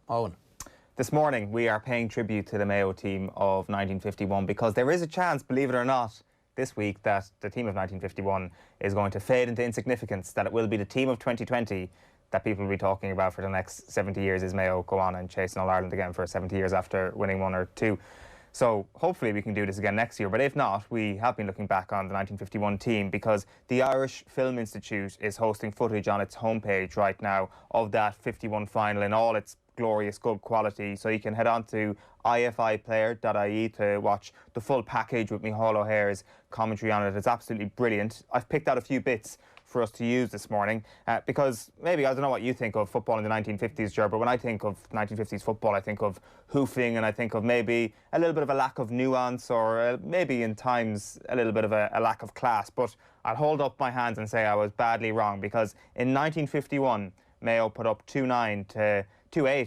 Owen. This morning we are paying tribute to the Mayo team of 1951 because there is a chance, believe it or not, this week that the team of 1951 is going to fade into insignificance, that it will be the team of 2020 that people will be talking about for the next 70 years as Mayo go on and chase All-Ireland again for 70 years after winning one or two. So hopefully we can do this again next year, but if not, we have been looking back on the 1951 team because the Irish Film Institute is hosting footage on its homepage right now of that 51 final in all its glorious good quality, so you can head on to ifiplayer.ie to watch the full package with Micheál O'Hare's commentary on it. It's absolutely brilliant. I've picked out a few bits for us to use this morning because maybe, I don't know what you think of football in the 1950s, Ger, but when I think of 1950s football, I think of hoofing and I think of maybe a little bit of a lack of nuance or maybe in times a little bit of a lack of class. But I'll hold up my hands and say I was badly wrong, because in 1951 Mayo put up 2-8,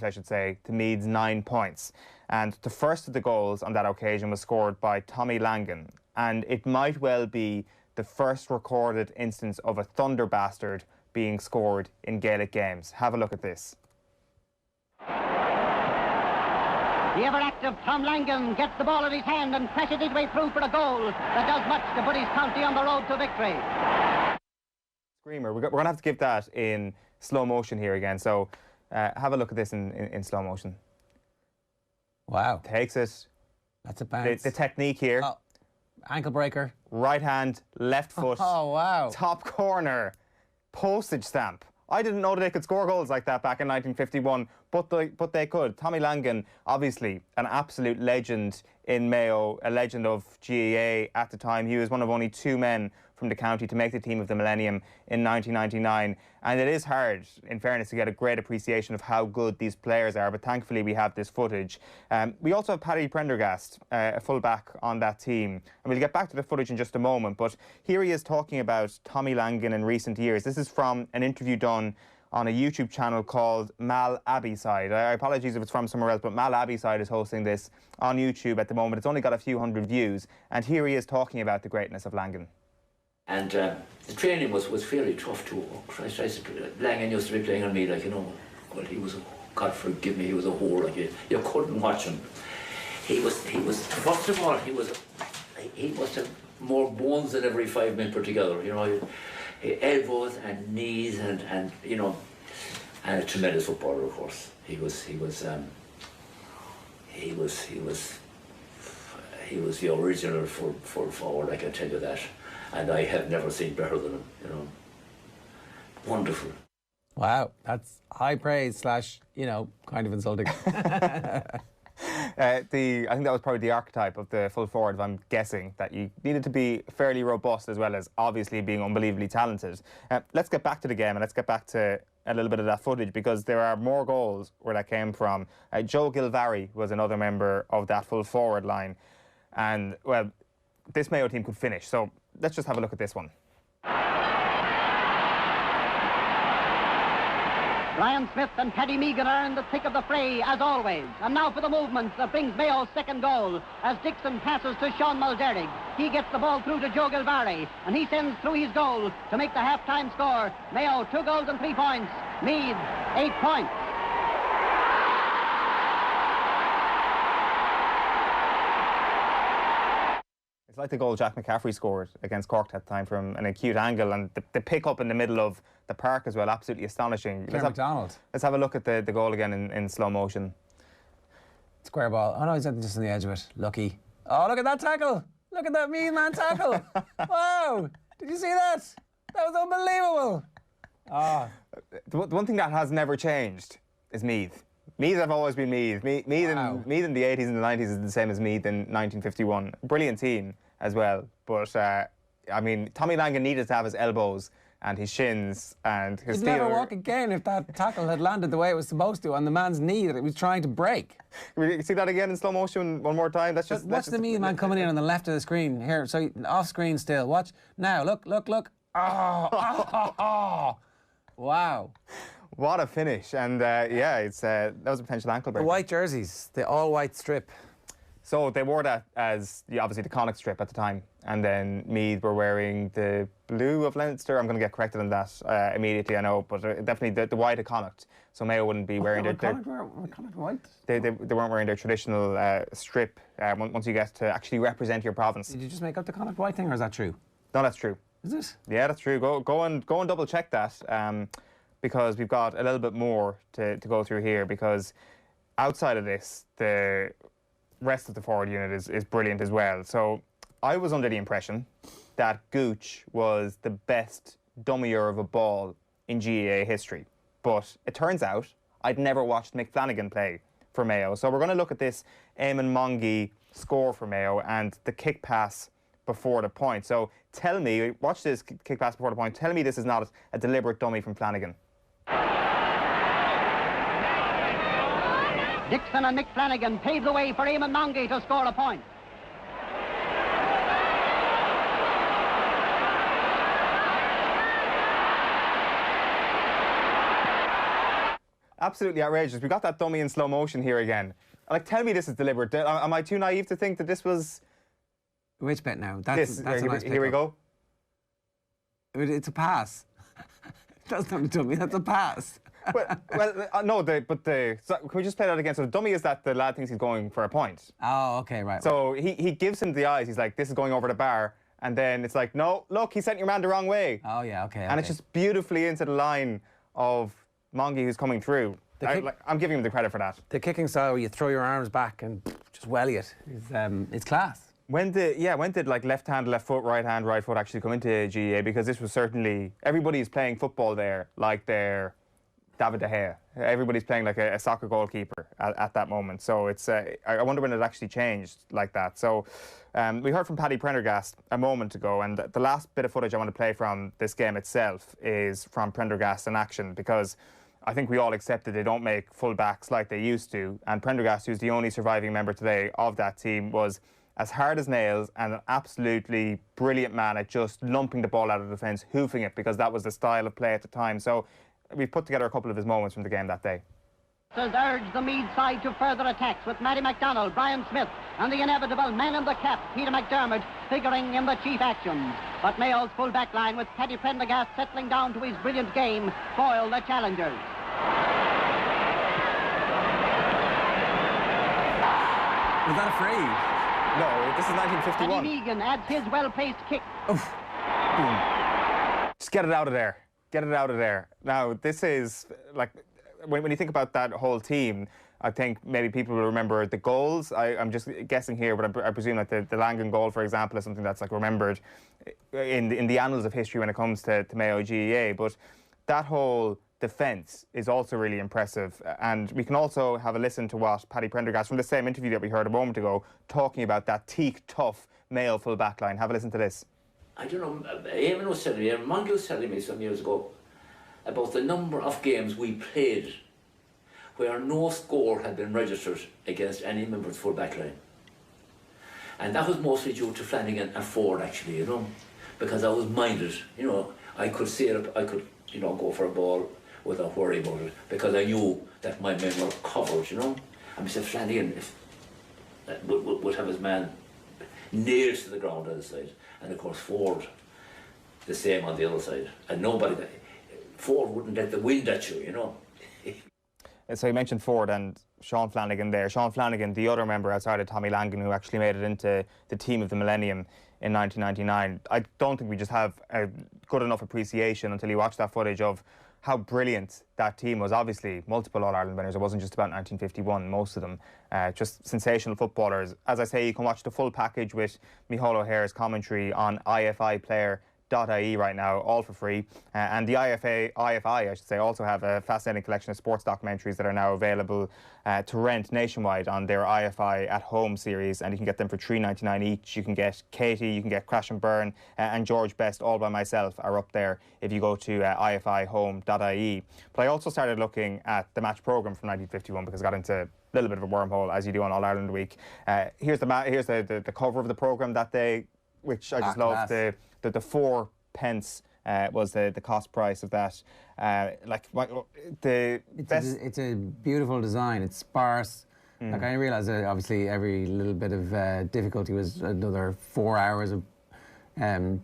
I should say, to Meath's 9 points. And the first of the goals on that occasion was scored by Tommy Langan. And it might well be the first recorded instance of a thunder bastard being scored in Gaelic games. Have a look at this. The ever-active Tom Langan gets the ball in his hand and presses his way through for a goal that does much to put his county on the road to victory. Screamer. We're going to have to give that in slow motion here again. So have a look at this in slow motion. Wow. Takes it. That's a bounce. The technique here. Oh, ankle breaker. Right hand, left foot. Oh, wow. Top corner. Postage stamp. I didn't know that they could score goals like that back in 1951, but they could. Tommy Langan, obviously an absolute legend in Mayo, a legend of GAA at the time. He was one of only 2 men from the county to make the team of the millennium in 1999. And it is hard, in fairness, to get a great appreciation of how good these players are, but thankfully we have this footage. We also have Paddy Prendergast, a full-back on that team. And we'll get back to the footage in just a moment, but here he is talking about Tommy Langan in recent years. This is from an interview done on a YouTube channel called Mal Abbeyside. I apologize if it's from somewhere else, but Mal Abbeyside is hosting this on YouTube at the moment. It's only got a few hundred views, and here he is talking about the greatness of Langan. And the training was fairly tough too. Christ, Langan used to be playing on me like, you know, well, he was, God forgive me, he was a whore. Like you couldn't watch him. He was first of all, he must have more bones than every 5 men put together. You know, elbows and knees and you know, and a tremendous footballer, of course. He was the original full forward, I can tell you that. And I have never seen better than him, you know. Wonderful. Wow, that's high praise / you know, kind of insulting. I think that was probably the archetype of the full forward, if I'm guessing, that you needed to be fairly robust as well as obviously being unbelievably talented. Let's get back to the game and let's get back to a little bit of that footage, because there are more goals where that came from. Joe Gilvary was another member of that full forward line. And, well, this Mayo team could finish. So let's just have a look at this one. Brian Smith and Paddy Meagan are in the thick of the fray, as always. And now for the movement that brings Mayo's second goal, as Dixon passes to Sean Mulderrig. He gets the ball through to Joe Gilvary, and he sends through his goal to make the half-time score. Mayo, 2 goals and 3 points. Meath, 8 points. It's like the goal Jack McCaffrey scored against Cork that time from an acute angle, and the pick up in the middle of the park as well, absolutely astonishing. Let's have a look at the goal again in slow motion. Square ball. Oh no, he's just on the edge of it. Lucky. Oh, look at that tackle. Look at that mean man tackle. Wow. Did you see that? That was unbelievable. Oh. The one thing that has never changed is Meath. Meath have always been Meath. Meath in the 80s and the 90s is the same as Meath in 1951. Brilliant team as well. But, I mean, Tommy Langan needed to have his elbows and his shins and his He'd never walk again if that tackle had landed the way it was supposed to on the man's knee that it was trying to break. See that again in slow motion one more time? That's just... Watch the Meath man coming in on the left of the screen. Here, so off screen still. Watch. Now, look. Oh. Wow. What a finish. And, yeah, that was a potential ankle breaker. The white jerseys, the all-white strip. So they wore that as obviously the Connacht strip at the time, and then Meath were wearing the blue of Leinster. I'm going to get corrected on that immediately, I know, but definitely the white of Connacht. So Mayo wouldn't be wearing their Connacht white? They weren't wearing their traditional strip once you get to actually represent your province. Did you just make up the Connacht white thing, or is that true? No, that's true. Is it? Yeah, that's true. Go and double check that, because we've got a little bit more to go through here, because outside of this, the rest of the forward unit is brilliant as well. So I was under the impression that Gooch was the best dummier of a ball in GAA history. But it turns out I'd never watched Mick Flanagan play for Mayo. So we're going to look at this Eamon Mongie score for Mayo and the kick pass before the point. So tell me, watch this kick pass before the point, tell me this is not a deliberate dummy from Flanagan. Dixon and Mick Flanagan paved the way for Eamon Mongie to score a point. Absolutely outrageous. We got that dummy in slow motion here again. Like, tell me this is deliberate. Am I too naive to think that this was... Which bit now? That's a nice here we go. It's a pass. That's not a dummy, that's a pass. No, so can we just play that again? So the dummy is that the lad thinks he's going for a point. Oh, okay, right. So he gives him the eyes. He's like, this is going over the bar. And then it's like, no, look, he sent your man the wrong way. Oh, yeah, okay. And it's just beautifully into the line of Mongie who's coming through. I'm giving him the credit for that. The kicking style where you throw your arms back and just welly it it's class. When did like left hand, left foot, right hand, right foot actually come into GAA? Because this was certainly, everybody's playing football there like they're David De Gea. Everybody's playing like a soccer goalkeeper at that moment. So it's I wonder when it actually changed like that. So we heard from Paddy Prendergast a moment ago, and the last bit of footage I want to play from this game itself is from Prendergast in action, because I think we all accept that they don't make full-backs like they used to. And Prendergast, who's the only surviving member today of that team, was as hard as nails and an absolutely brilliant man at just lumping the ball out of the defence, hoofing it, because that was the style of play at the time. So we've put together a couple of his moments from the game that day. Urge the Meath side to further attacks with Matty MacDonald, Brian Smith and the inevitable man in the cap, Peter McDermott, figuring in the chief actions. But Mayo's full back line with Paddy Prendergast settling down to his brilliant game foil the challengers. Was that a free? No, this is 1951. Paddy Meagan adds his well-placed kick. Oof. Boom. Just get it out of there. Get it out of there. Now, this is, like, when you think about that whole team, I think maybe people will remember the goals. I'm just guessing here, but I presume that the Langan goal, for example, is something that's like remembered in the annals of history when it comes to Mayo GAA. But that whole defence is also really impressive. And we can also have a listen to what Paddy Prendergast, from the same interview that we heard a moment ago, talking about that teak, tough Mayo full back line. Have a listen to this. I don't know, Eamon was telling me, Mongie was telling me some years ago about the number of games we played where no score had been registered against any member of the full back line. And that was mostly due to Flanagan and Ford, actually, you know, because I was minded, you know, I could see it, I could, you know, go for a ball without worry about it, because I knew that my men were covered, you know. And Mr. Flanagan would have his man nailed to the ground on the side, and of course Ford the same on the other side, and Ford wouldn't let the wind at you, you know. So you mentioned Ford and Sean Flanagan there. Sean Flanagan, the other member outside of Tommy Langan, who actually made it into the team of the millennium in 1999. I don't think we just have a good enough appreciation until you watch that footage of how brilliant that team was. Obviously, multiple All-Ireland winners. It wasn't just about 1951, most of them. Just sensational footballers. As I say, you can watch the full package with Micheál O'Hare's commentary on ifiplayer.ie right now, all for free. And the IFI, I should say, also have a fascinating collection of sports documentaries that are now available to rent nationwide on their IFI at Home series, and you can get them for $3.99 each. You can get Katie, you can get Crash and Burn, and George Best all by myself are up there if you go to ifihome.ie. But I also started looking at the match programme from 1951 because I got into a little bit of a wormhole, as you do on All Ireland Week. Here's the cover of the programme that day, which I just love. The 4 pence was the cost price of that. It's a beautiful design. It's sparse. Like I realised that obviously every little bit of difficulty was another 4 hours of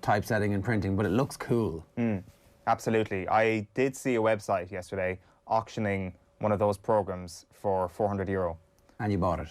typesetting and printing, but it looks cool. Absolutely. I did see a website yesterday auctioning one of those programs for €400. And you bought it.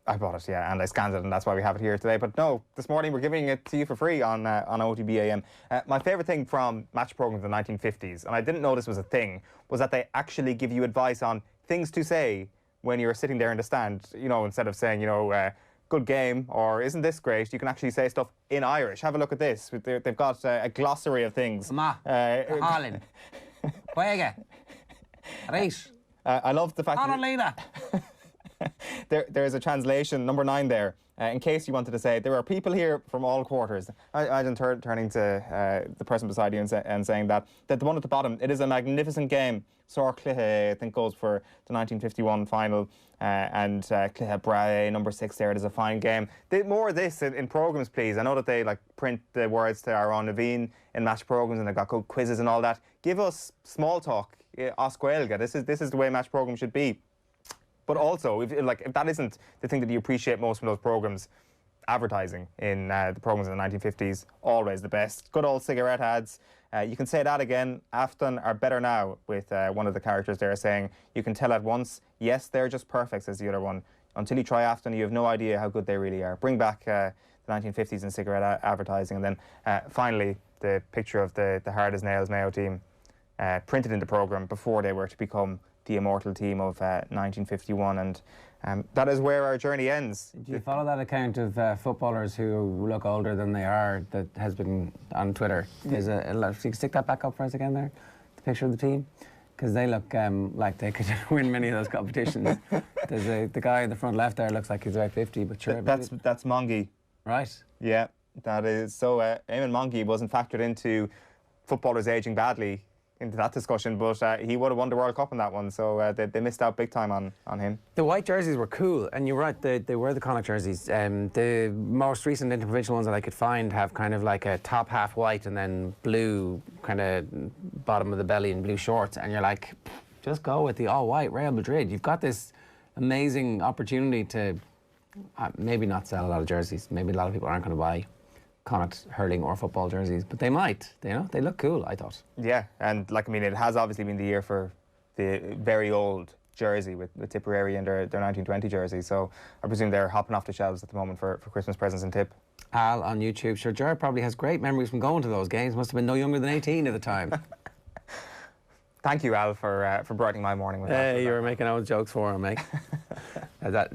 I bought it, yeah, and I scanned it, and that's why we have it here today. But no, this morning we're giving it to you for free on OTB AM. My favourite thing from match programs in the 1950s, and I didn't know this was a thing, was that they actually give you advice on things to say when you're sitting there in the stand. You know, instead of saying, good game, or isn't this great, you can actually say stuff in Irish. Have a look at this. They've got a glossary of things. Ma, Harlan, Quega, Reish. I love the fact that there's a translation, number 9 there, in case you wanted to say, there are people here from all quarters. I'm turning to the person beside you and saying that the one at the bottom, it is a magnificent game. Sor Cluiche, I think, goes for the 1951 final, and Cluiche Brahe, number 6 there, it is a fine game. More of this in programmes, please. I know that they print the words to our own Naveen in match programmes, and they've got good quizzes and all that. Give us small talk, Osquelga. This is the way match programmes should be. But also, if that isn't the thing that you appreciate most from those programmes, advertising in the programmes in the 1950s, always the best. Good old cigarette ads. You can say that again. Afton are better now, with one of the characters there saying, you can tell at once, yes, they're just perfect, says the other one. Until you try Afton, you have no idea how good they really are. Bring back the 1950s and cigarette advertising. And then finally, the picture of the hard as nails Mayo team printed in the programme before they were to become the immortal team of 1951, and that is where our journey ends. Do you follow that account of footballers who look older than they are that has been on Twitter? There's if you can stick that back up for us again there, the picture of the team, because they look like they could win many of those competitions. There's the guy in the front left there looks like he's about 50, but sure. That's Mongie. Right. Yeah, that is. So Eamon Mongie wasn't factored into footballers ageing badly into that discussion, but he would have won the World Cup in that one, so they missed out big time on him. The white jerseys were cool, and you're right, they were the Connacht jerseys. The most recent interprovincial ones that I could find have kind of like a top half white and then blue, kind of bottom of the belly and blue shorts, and you're like, just go with the all-white Real Madrid. You've got this amazing opportunity to maybe not sell a lot of jerseys. Maybe a lot of people aren't going to buy Connacht hurling or football jerseys, but they might. They look cool, I thought. Yeah, and it has obviously been the year for the very old jersey with Tipperary and their 1920 jersey, so I presume they're hopping off the shelves at the moment for Christmas presents and Tip. Al on YouTube, sure, Jared probably has great memories from going to those games. Must have been no younger than 18 at the time. Thank you, Al, for brightening my morning with that. Hey, you were making old jokes for him, mate.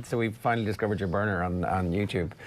So we finally discovered your burner on YouTube.